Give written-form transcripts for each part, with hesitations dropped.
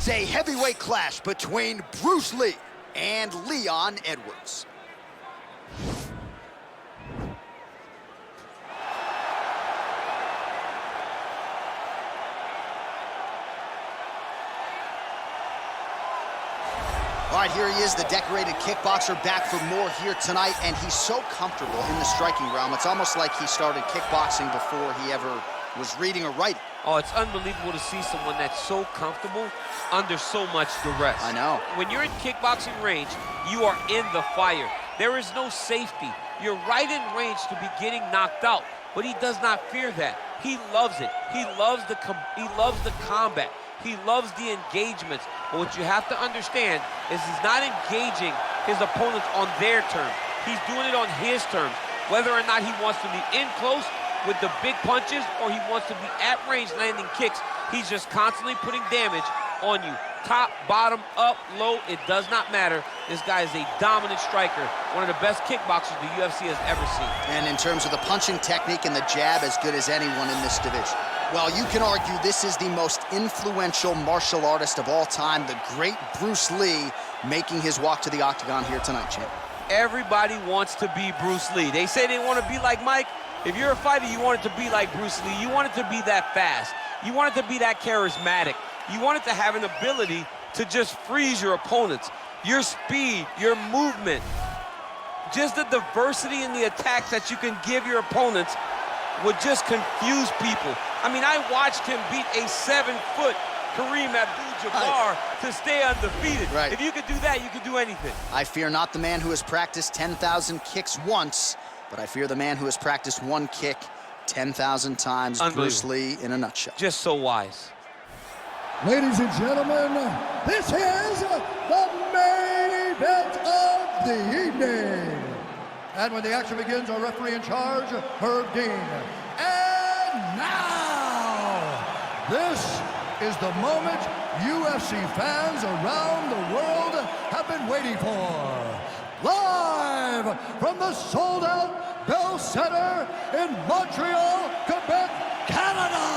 It's a heavyweight clash between Bruce Lee and Leon Edwards. All right, here he is, the decorated kickboxer, back for more here tonight, and he's so comfortable in the striking realm. It's almost like he started kickboxing before he ever was reading or writing. Oh, it's unbelievable to see someone that's so comfortable under so much duress. I know. When you're in kickboxing range, you are in the fire. There is no safety. You're right in range to be getting knocked out, but he does not fear that. He loves it. He loves the combat. He loves the engagements. But what you have to understand is he's not engaging his opponents on their terms. He's doing it on his terms. Whether or not he wants to be in close with the big punches or he wants to be at range landing kicks, he's just constantly putting damage on you. Top, bottom, up, low, it does not matter. This guy is a dominant striker, one of the best kickboxers the UFC has ever seen. And in terms of the punching technique and the jab, as good as anyone in this division. Well, you can argue this is the most influential martial artist of all time, the great Bruce Lee, making his walk to the octagon here tonight, champ. Everybody wants to be Bruce Lee. They say they want to be like Mike. If you're a fighter, you want it to be like Bruce Lee. You want it to be that fast. You want it to be that charismatic. You want it to have an ability to just freeze your opponents. Your speed, your movement, just the diversity in the attacks that you can give your opponents would just confuse people. I mean, I watched him beat a 7-foot Kareem Abdul-Jabbar to stay undefeated. Right. If you could do that, you could do anything. I fear not the man who has practiced 10,000 kicks once, but I fear the man who has practiced one kick 10,000 times. Bruce Lee in a nutshell. Just so wise. Ladies and gentlemen, this is the main event of the evening. And when the action begins, our referee in charge, Herb Dean. And now, this is the moment UFC fans around the world have been waiting for. Live from the sold-out Bell Center in Montreal, Quebec, Canada.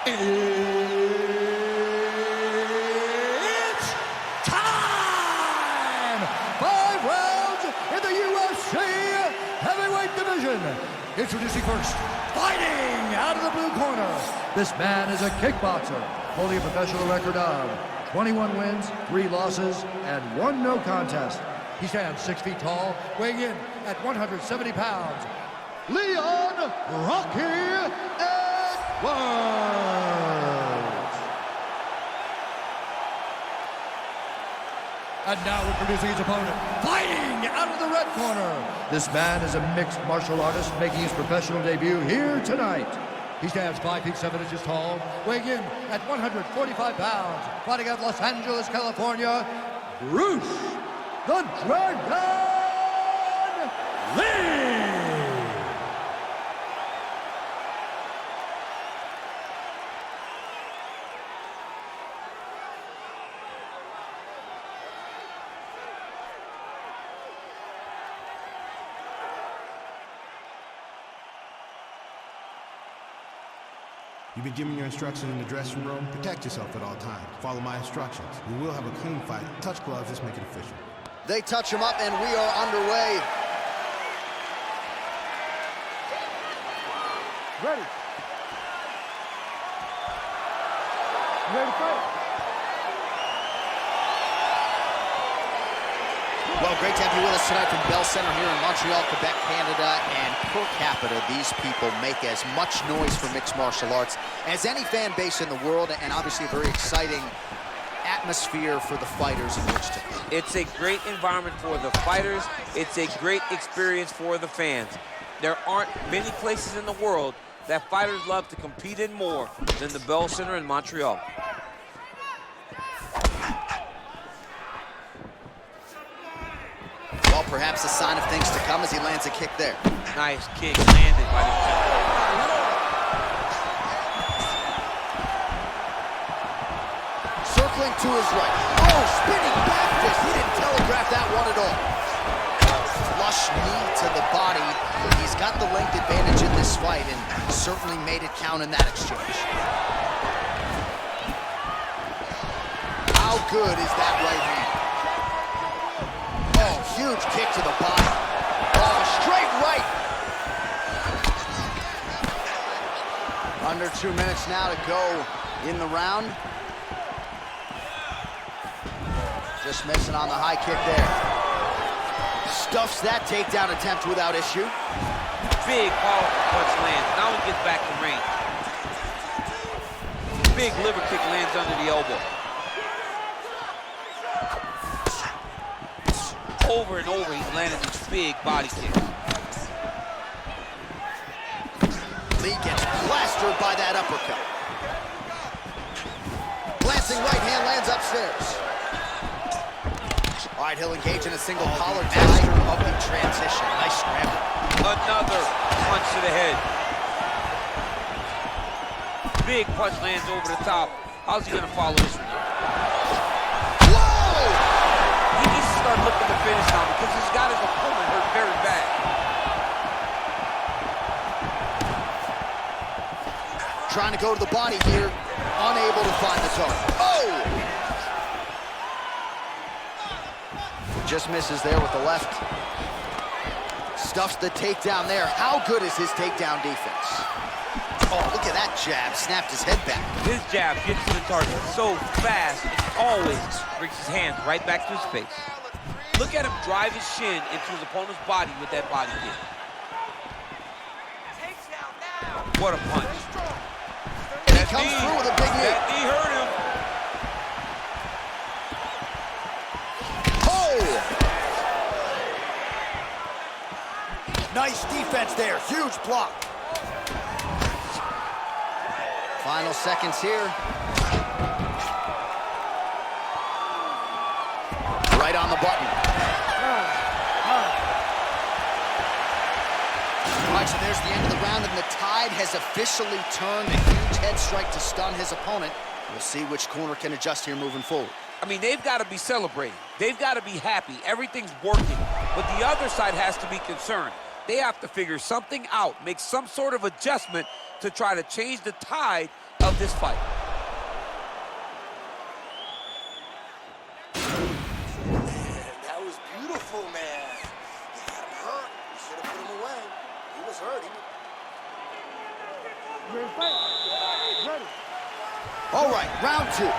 It's time! 5 rounds in the UFC heavyweight division. Introducing first, fighting out of the blue corner. This man is a kickboxer, holding a professional record of 21 wins, 3 losses, and 1 no contest. He stands 6 feet tall, weighing in at 170 pounds. Leon Rocky Edwards. And now introducing his opponent, fighting out of the red corner. This man is a mixed martial artist making his professional debut here tonight. He stands 5 feet 7 inches tall, weighing in at 145 pounds, fighting out of Los Angeles, California, Bruce the Dragon Lee. You've been given your instructions in the dressing room. Protect yourself at all times. Follow my instructions. We will have a clean fight. Touch gloves, let's make it official. They touch him up, and we are underway. Ready. You ready to fight? Well, great to have you with us tonight from Bell Center here in Montreal, Quebec, Canada. And per capita, these people make as much noise for mixed martial arts as any fan base in the world, and obviously a very exciting atmosphere for the fighters in which to be. It's a great environment for the fighters. It's a great experience for the fans. There aren't many places in the world that fighters love to compete in more than the Bell Center in Montreal. Well, perhaps a sign of things to come as he lands a kick there. Nice kick landed by the Circling to his right. Oh, spinning back fist. He didn't telegraph that one at all. Flush knee to the body. He's got the length advantage in this fight and certainly made it count in that exchange. good is that right hand? Oh, huge kick to the body. Oh, straight right. Under 2 minutes now to go in the round. Just missing on the high kick there. Stuffs that takedown attempt without issue. Big, powerful punch lands. Now he gets back to range. Big liver kick lands under the elbow. Over and over, he's landing these big body kicks. Lee gets plastered by that uppercut. Glancing right hand lands upstairs. All right, he'll engage in a single collar master of the transition. Nice scramble. Another punch to the head. Big punch lands over the top. How's he gonna follow this one? Whoa! He needs to start looking to finish now because he's got his opponent hurt very bad. Trying to go to the body here, unable to find the target. Oh! Just misses there with the left. Stuffs the takedown there. How good is his takedown defense? Oh, look at that jab. Snapped his head back. His jab gets to the target so fast, and always brings his hand right back to his face. Look at him drive his shin into his opponent's body with that body kick. What a punch. And he comes through with a big knee. That knee hurt him. Nice defense there, huge block. Final seconds here. Right on the button. All right, so there's the end of the round, and the tide has officially turned. A huge head strike to stun his opponent. We'll see which corner can adjust here moving forward. I mean, they've got to be celebrating. They've got to be happy. Everything's working. But the other side has to be concerned. They have to figure something out, make some sort of adjustment to try to change the tide of this fight. That was beautiful, man. You got him hurt. You should have put him away. He was hurt. Ready. All right, round two.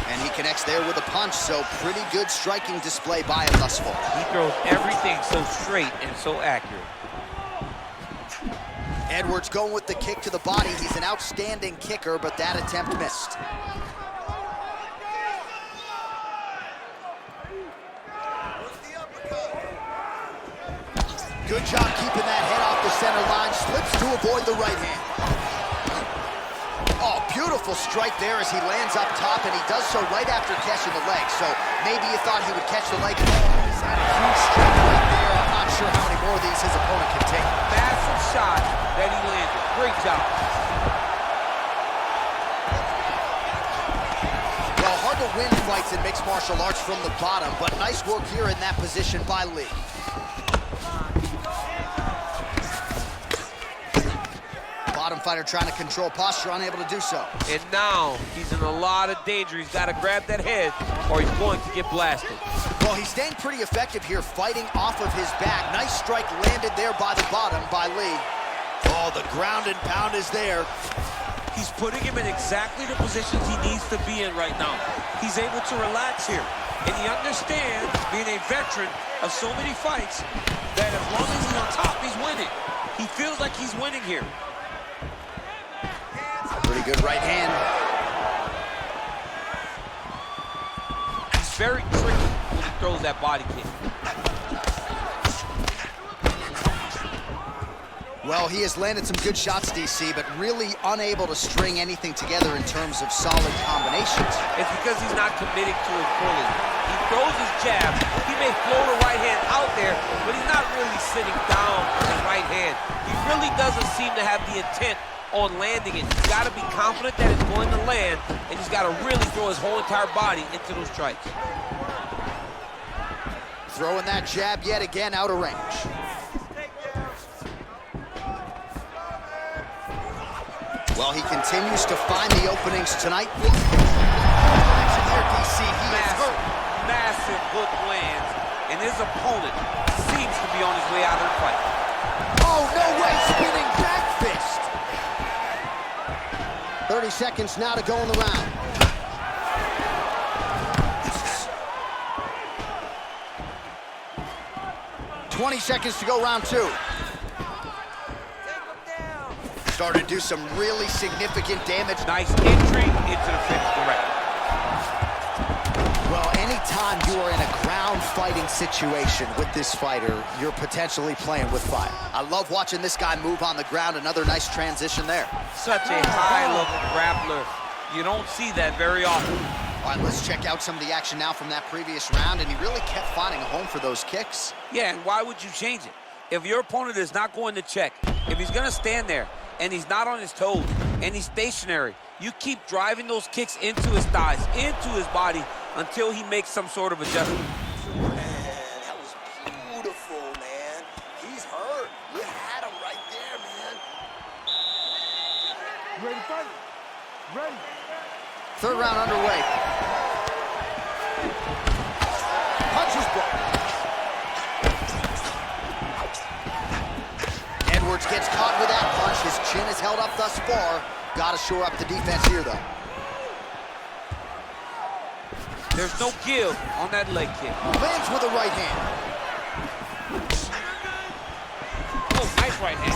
And he connects there with a punch, so pretty good striking display by him thus far. He throws everything so straight and so accurate. Edwards going with the kick to the body. He's an outstanding kicker, but that attempt missed. Good job keeping that head off the center line. Slips to avoid the right hand. Oh, beautiful strike there as he lands up top, and he does so right after catching the leg. So maybe you thought he would catch the leg. He's had a huge strike right there. I'm not sure how many more of these his opponent can take. Massive shot that he landed. Great job. Well, hard to win fights in mixed martial arts from the bottom, but nice work here in that position by Lee. Bottom fighter trying to control posture, unable to do so. And now he's in a lot of danger. He's got to grab that head or he's going to get blasted. Well, he's staying pretty effective here, fighting off of his back. Nice strike landed there by the bottom by Lee. Oh, the ground and pound is there. He's putting him in exactly the positions he needs to be in right now. He's able to relax here. And he understands, being a veteran of so many fights, that as long as he's on top, he's winning. He feels like he's winning here. Pretty good right hand. He's very tricky when he throws that body kick. Well, he has landed some good shots, DC, but really unable to string anything together in terms of solid combinations. It's because he's not committing to it fully. He throws his jab. He may throw the right hand out there, but he's not really sitting down with the right hand. He really doesn't seem to have the intent on landing it. He's got to be confident that it's going to land, and he's got to really throw his whole entire body into those strikes. Throwing that jab yet again out of range. Well, he continues to find the openings tonight. There, DC, he is hurt. Massive hook lands, and his opponent seems to be on his way out of the fight. Oh, no way, spinning back fist. 30 seconds now to go in the round. $20 seconds to go, round 2. Started to do some really significant damage. Nice entry into the finish direct. Well, anytime you are in a ground fighting situation with this fighter, you're potentially playing with fire. I love watching this guy move on the ground. Another nice transition there. Such a high-level grappler. You don't see that very often. All right, let's check out some of the action now from that previous round, and he really kept finding a home for those kicks. Yeah, and why would you change it? If your opponent is not going to check, if he's going to stand there and he's not on his toes and he's stationary, you keep driving those kicks into his thighs, into his body, until he makes some sort of adjustment. Man, that was beautiful, man. He's hurt. You had him right there, man. Ready to fight? Ready. Third round underway. Punches blocked. Edwards gets caught with that punch. His chin is held up thus far. Got to shore up the defense here, though. There's no give on that leg kick. Lands with a right hand. Oh, nice right hand.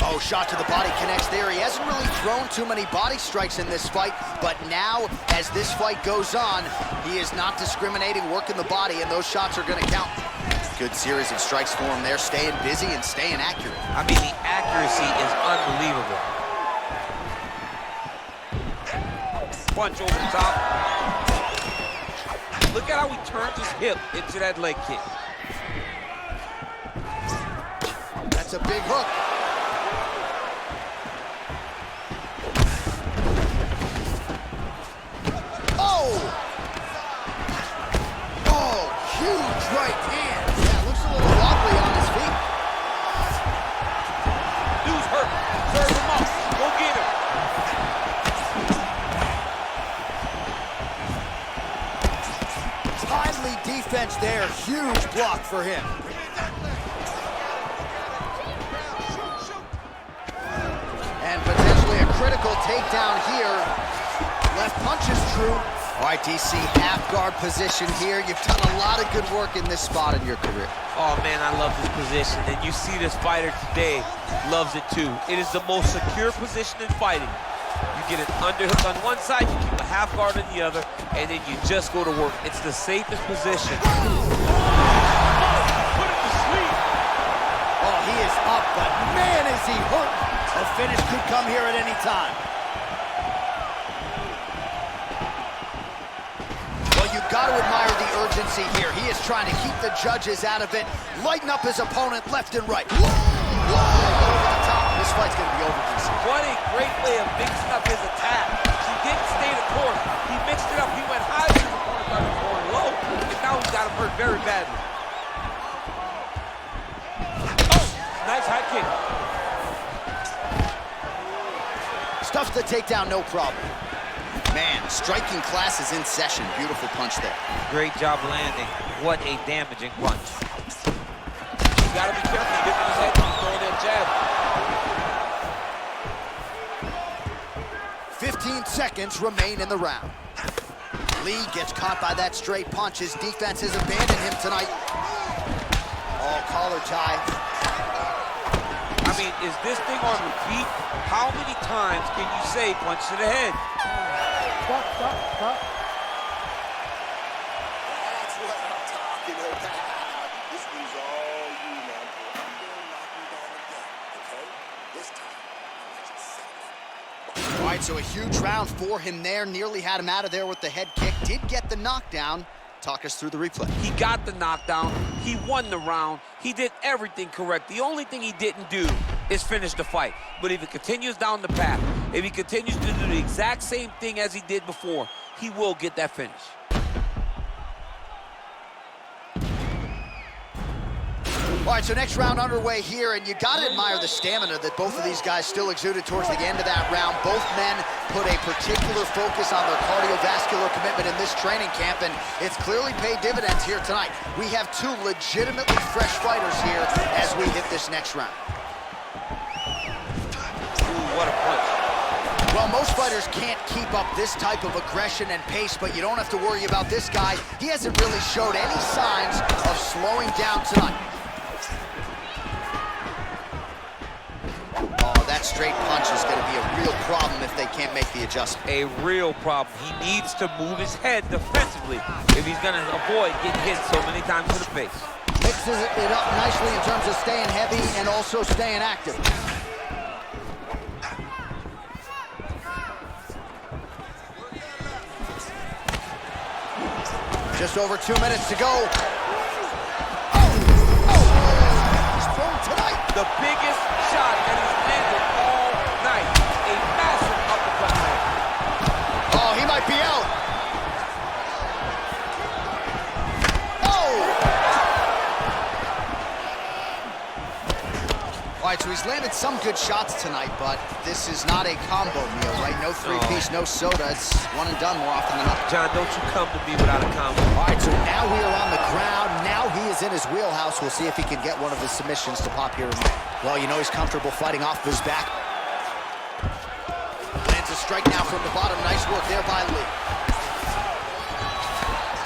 Oh, shot to the body connects there. He hasn't really thrown too many body strikes in this fight, but now, as this fight goes on, he is not discriminating, working the body, and those shots are going to count. Good series of strikes for him there, staying busy and staying accurate. I mean, the accuracy is unbelievable. Punch over the top. Look at how he turns his hip into that leg kick. That's a big hook. Oh! Oh, huge right hand. Yeah, looks a little wobbly on his feet. Dude's hurt. Serve him up. Go get him. Timely defense there. Huge block for him. And potentially a critical takedown here. Left punch is true. All right, DC, half guard position here. You've done a lot of good work in this spot in your career. Oh, man, I love this position. And you see this fighter today loves it, too. It is the most secure position in fighting. You get an underhook on one side, you keep a half guard on the other, and then you just go to work. It's the safest position. Oh, he is up, but man, is he hurt. A finish could come here at any time. Well, you've got to admire the urgency here. He is trying to keep the judges out of it, lighten up his opponent left and right. Whoa! Over the top. This fight's going to be over, DC. What a great way of mixing up his attack. He didn't stay the course. He mixed it up. He went high to his opponent, started going low, and now he got him hurt very badly. Oh, nice high kick. Stuffs the takedown, no problem. Man, striking class is in session. Beautiful punch there. Great job landing. What a damaging punch. You gotta be careful. You get in his head when he's throwing that jab. 15 seconds remain in the round. Lee gets caught by that straight punch. His defense has abandoned him tonight. Oh, collar tie. I mean, is this thing on repeat? How many times can you say punch to the head? Stop. That's what I'm talking about. This is all you, man. I'm gonna knock you down again, okay? This time, I'm just setting. All right, so a huge round for him there. Nearly had him out of there with the head kick. Did get the knockdown. Talk us through the replay. He got the knockdown. He won the round. He did everything correct. The only thing he didn't do is finish the fight. But if he continues down the path, if he continues to do the exact same thing as he did before, he will get that finish. All right, so next round underway here, and you got to admire the stamina that both of these guys still exuded towards the end of that round. Both men put a particular focus on their cardiovascular commitment in this training camp, and it's clearly paid dividends here tonight. We have two legitimately fresh fighters here as we hit this next round. Ooh, what a punch. Well, most fighters can't keep up this type of aggression and pace, but you don't have to worry about this guy. He hasn't really showed any signs of slowing down tonight. That straight punch is going to be a real problem if they can't make the adjustment. A real problem. He needs to move his head defensively if he's going to avoid getting hit so many times to the face. Mixes it up nicely in terms of staying heavy and also staying active. Just over 2 minutes to go. He's thrown tonight. The biggest shot that he's landed all night. A massive uppercut land. Oh, he might be out. All right, so he's landed some good shots tonight, but this is not a combo meal, right? No three-piece, no soda. It's one and done more often than not. John, don't you come to me without a combo. All right, so now we are on the ground. Now he is in his wheelhouse. We'll see if he can get one of his submissions to pop here. Well, you know he's comfortable fighting off his back. Lands a strike now from the bottom. Nice work there by Lee.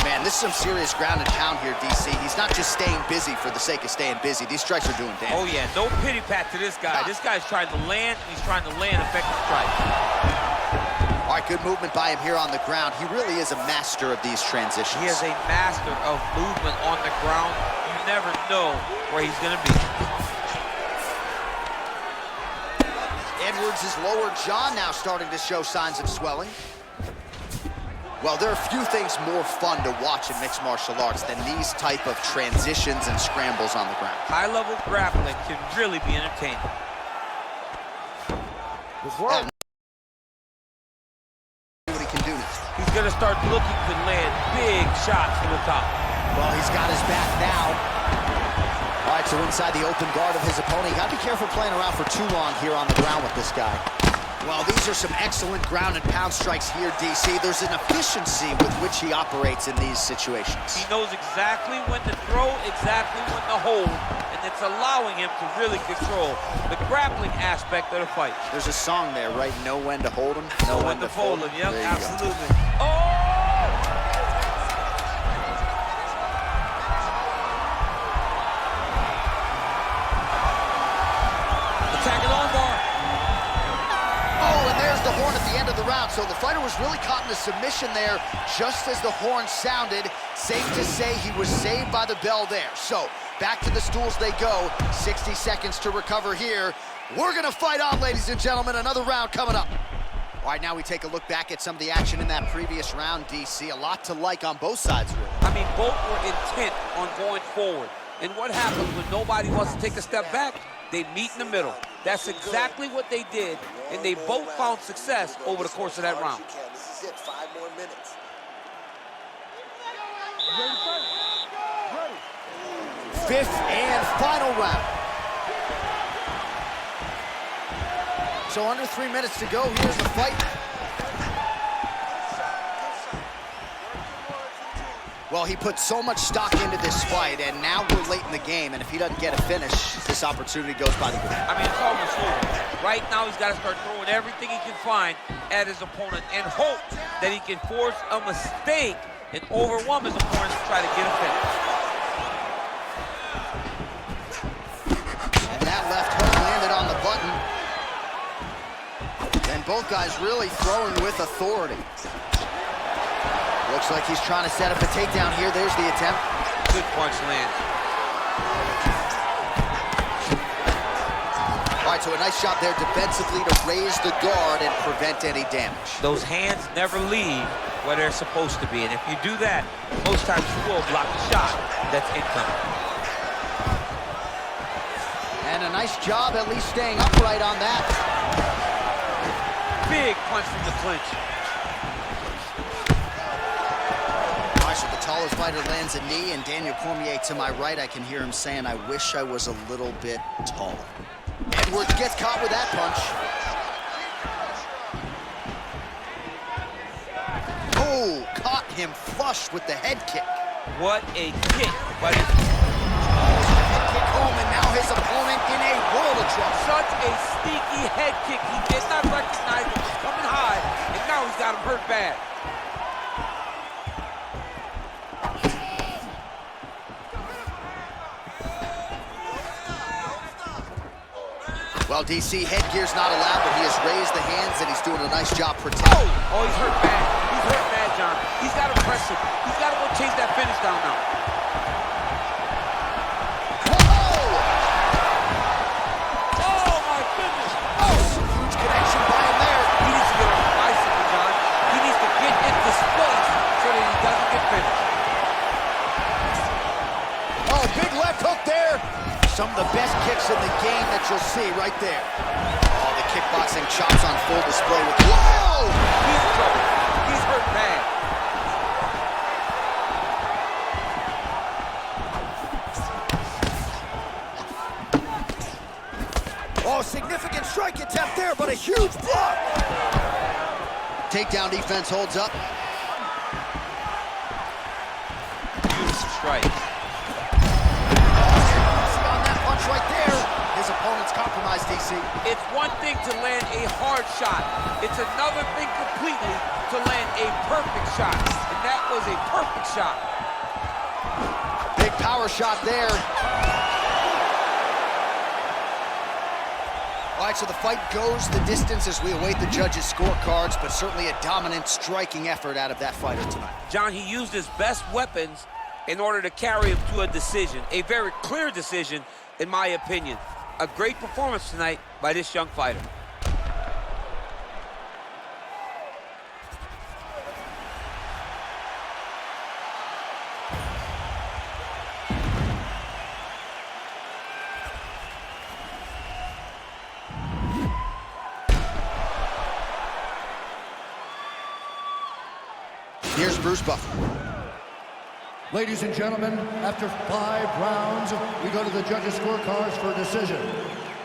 Man, this is some serious ground and pound here, DC. He's not just staying busy for the sake of staying busy. These strikes are doing damage. Oh, yeah, no pity pat to this guy. This guy's trying to land, and he's trying to land effective strikes. All right, good movement by him here on the ground. He really is a master of these transitions. He is a master of movement on the ground. You never know where he's going to be. Edwards' lower jaw now starting to show signs of swelling. Well, there are few things more fun to watch in mixed martial arts than these type of transitions and scrambles on the ground. High-level grappling can really be entertaining. Good work. What he can do next. He's going to start looking to land big shots from the top. Well, he's got his back now. All right, so inside the open guard of his opponent. You got to be careful playing around for too long here on the ground with this guy. Well, these are some excellent ground and pound strikes here, DC. There's an efficiency with which he operates in these situations. He knows exactly when to throw, exactly when to hold, and it's allowing him to really control the grappling aspect of the fight. There's a song there, right? Know when to hold him, know when to fold him. Yep, absolutely. Oh! Attacking armbar. Oh, and there's the horn at the end of the round. So the fighter was really caught in a submission there just as the horn sounded. Safe to say he was saved by the bell there. So back to the stools they go. 60 seconds to recover here. We're going to fight on, ladies and gentlemen. Another round coming up. All right, now we take a look back at some of the action in that previous round, DC. A lot to like on both sides, really. I mean, both were intent on going forward. And what happens when nobody wants to take a step back? They meet in the middle. That's exactly what they did, and they both found success over the course of that round. This is it, 5 more minutes. Fifth and final round. So under 3 minutes to go, here's the fight. Well, he put so much stock into this fight, and now we're late in the game, and if he doesn't get a finish, this opportunity goes by the way. I mean, it's almost over. Right now, he's got to start throwing everything he can find at his opponent and hope that he can force a mistake and overwhelm his opponent to try to get a finish. And that left hook landed on the button. And both guys really throwing with authority. Looks like he's trying to set up a takedown here. There's the attempt. Good punch land. All right, so a nice shot there defensively to raise the guard and prevent any damage. Those hands never leave where they're supposed to be, and if you do that, most times you will block the shot that's incoming. And a nice job at least staying upright on that. Big punch from the clinch. So the his fighter lands a knee, and Daniel Cormier to my right, I can hear him saying, I wish I was a little bit taller. Edwards gets caught with that punch. Oh, caught him flush with the head kick. What a kick, but it's Head kick home, and now his opponent in a world of trouble. such a sneaky head kick. He did not recognize it was coming high, and now he's got him hurt bad. Well, DC, headgear's not allowed, but he has raised the hands, and he's doing a nice job protecting. Oh, he's hurt bad. He's hurt bad, John. He's got to press him. He's got to go chase that finish down now. Oh, my goodness. Oh, some huge connection by him there. He needs to get on the bicycle, John. He needs to get into space so that he doesn't get finished. Oh, big left hook there. Some of the best kicks in the game that you'll see right there. Oh, the kickboxing chops on full display with... Whoa! He's in trouble. He's hurt bad. Oh, significant strike attempt there, but a huge block. Takedown defense holds up. Beautiful strike. On that punch right there, his opponent's compromised, DC. It's one thing to land a hard shot. It's another thing completely to land a perfect shot. And that was a perfect shot. Big power shot there. All right, so the fight goes the distance as we await the judges' scorecards, but certainly a dominant striking effort out of that fighter tonight. John, he used his best weapons in order to carry him to a decision, a very clear decision, in my opinion. A great performance tonight by this young fighter. Here's Bruce Buffer. Ladies and gentlemen, after 5 rounds, we go to the judges' scorecards for a decision.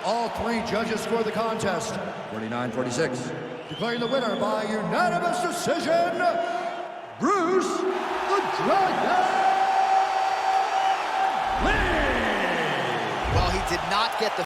All 3 judges score the contest, 49-46. Declaring the winner by unanimous decision, Bruce the Dragon Lee! Well, he did not get the